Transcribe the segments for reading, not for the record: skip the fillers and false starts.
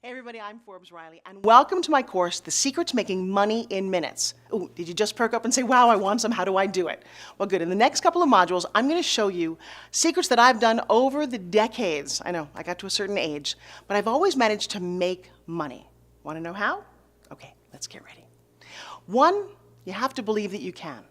Hey everybody, I'm Forbes Riley, and welcome to my course, The Secret to Making Money in Minutes. Ooh, did you just perk up and say, wow, I want some, how do I do it? Well good, in the next couple of modules, I'm gonna show you secrets that I've done over the decades. I know, I got to a certain age, but I've always managed to make money. Wanna know how? Okay, let's get ready. One, you have to believe that you can.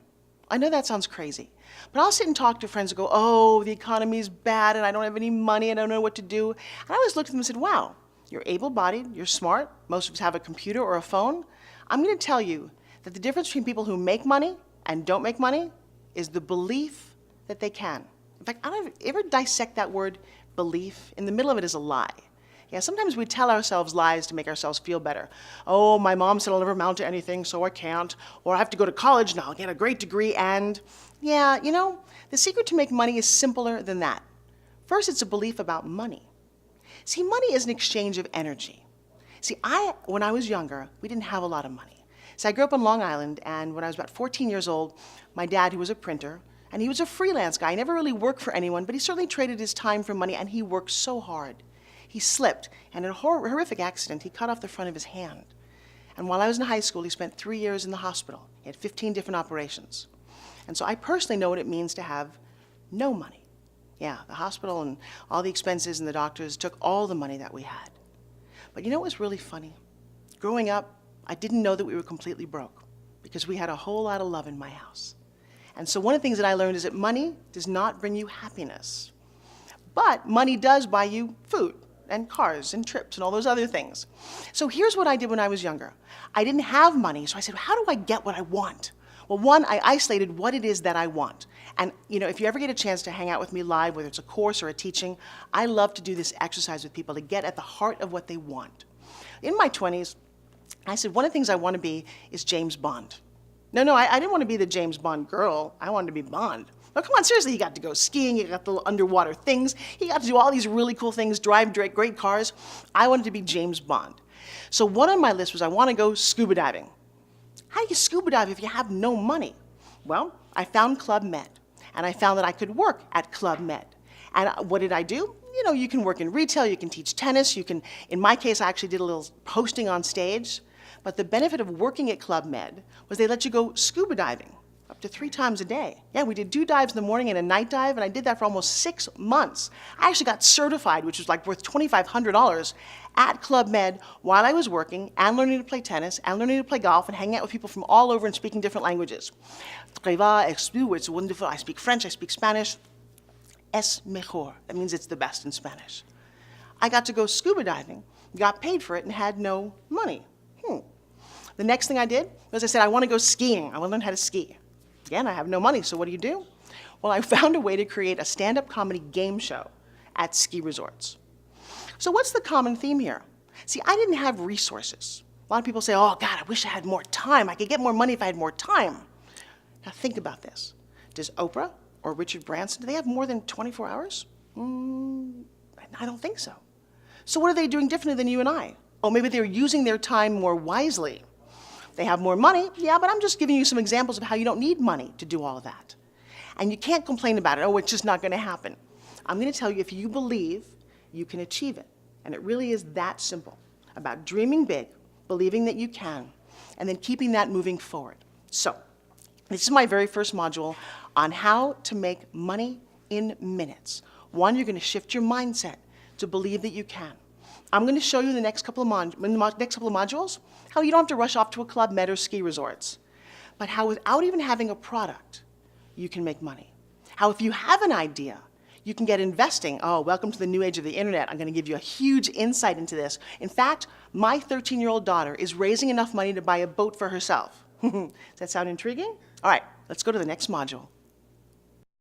I know that sounds crazy, but I'll sit and talk to friends and go, oh, the economy's bad and I don't have any money and I don't know what to do. And I always looked at them and said, wow, you're able-bodied, you're smart, most of us have a computer or a phone. I'm going to tell you that the difference between people who make money and don't make money is the belief that they can. In fact, I don't ever dissect that word belief. In the middle of it is a lie. Yeah, sometimes we tell ourselves lies to make ourselves feel better. Oh, my mom said I'll never amount to anything, so I can't. Or I have to go to college and I'll get a great degree and, yeah, you know, the secret to make money is simpler than that. First, it's a belief about money. See, money is an exchange of energy. See, when I was younger, we didn't have a lot of money. So I grew up on Long Island, and when I was about 14 years old, my dad, who was a printer, and he was a freelance guy, he never really worked for anyone, but he certainly traded his time for money, and he worked so hard. He slipped, and in a horrific accident, he cut off the front of his hand. And while I was in high school, he spent 3 years in the hospital. He had 15 different operations. And so I personally know what it means to have no money. Yeah, the hospital and all the expenses and the doctors took all the money that we had. But you know what was really funny? Growing up, I didn't know that we were completely broke because we had a whole lot of love in my house. And so one of the things that I learned is that money does not bring you happiness. But money does buy you food and cars and trips and all those other things. So here's what I did when I was younger. I didn't have money, so I said, how do I get what I want? Well, one, I isolated what it is that I want. And you know, if you ever get a chance to hang out with me live, whether it's a course or a teaching, I love to do this exercise with people to get at the heart of what they want. In my 20s, I said, one of the things I want to be is James Bond. No, I didn't want to be the James Bond girl. I wanted to be Bond. But come on, seriously, he got to go skiing, he got the little underwater things, he got to do all these really cool things, drive great cars. I wanted to be James Bond. So one on my list was I want to go scuba diving. How do you scuba dive if you have no money? Well, I found Club Med, and I found that I could work at Club Med. And what did I do? You know, you can work in retail, you can teach tennis, you can, in my case, I actually did a little hosting on stage. But the benefit of working at Club Med was they let you go scuba diving up to 3 times a day. Yeah, we did 2 dives in the morning and a night dive, and I did that for almost 6 months. I actually got certified, which was like worth $2,500 at Club Med while I was working and learning to play tennis and learning to play golf and hanging out with people from all over and speaking different languages. Très va, it's wonderful. I speak French, I speak Spanish. Es mejor. That means it's the best in Spanish. I got to go scuba diving, got paid for it, and had no money. The next thing I did was I said, I want to go skiing. I want to learn how to ski. Again, I have no money, so what do? Well, I found a way to create a stand-up comedy game show at ski resorts. So what's the common theme here? See, I didn't have resources. A lot of people say, oh God, I wish I had more time. I could get more money if I had more time. Now think about this. Does Oprah or Richard Branson, do they have more than 24 hours? I don't think so. So what are they doing differently than you and I? Oh, maybe they're using their time more wisely. They have more money, yeah, but I'm just giving you some examples of how you don't need money to do all of that. And you can't complain about it, oh, it's just not gonna happen. I'm gonna tell you, if you believe, you can achieve it. And it really is that simple, about dreaming big, believing that you can, and then keeping that moving forward. So, this is my very first module on how to make money in minutes. One, you're gonna shift your mindset to believe that you can. I'm going to show you in the next couple of modules how you don't have to rush off to a Club Med or ski resorts, but how without even having a product, you can make money. How if you have an idea, you can get investing. Oh, welcome to the new age of the internet. I'm going to give you a huge insight into this. In fact, my 13-year-old daughter is raising enough money to buy a boat for herself. Does that sound intriguing? All right, let's go to the next module.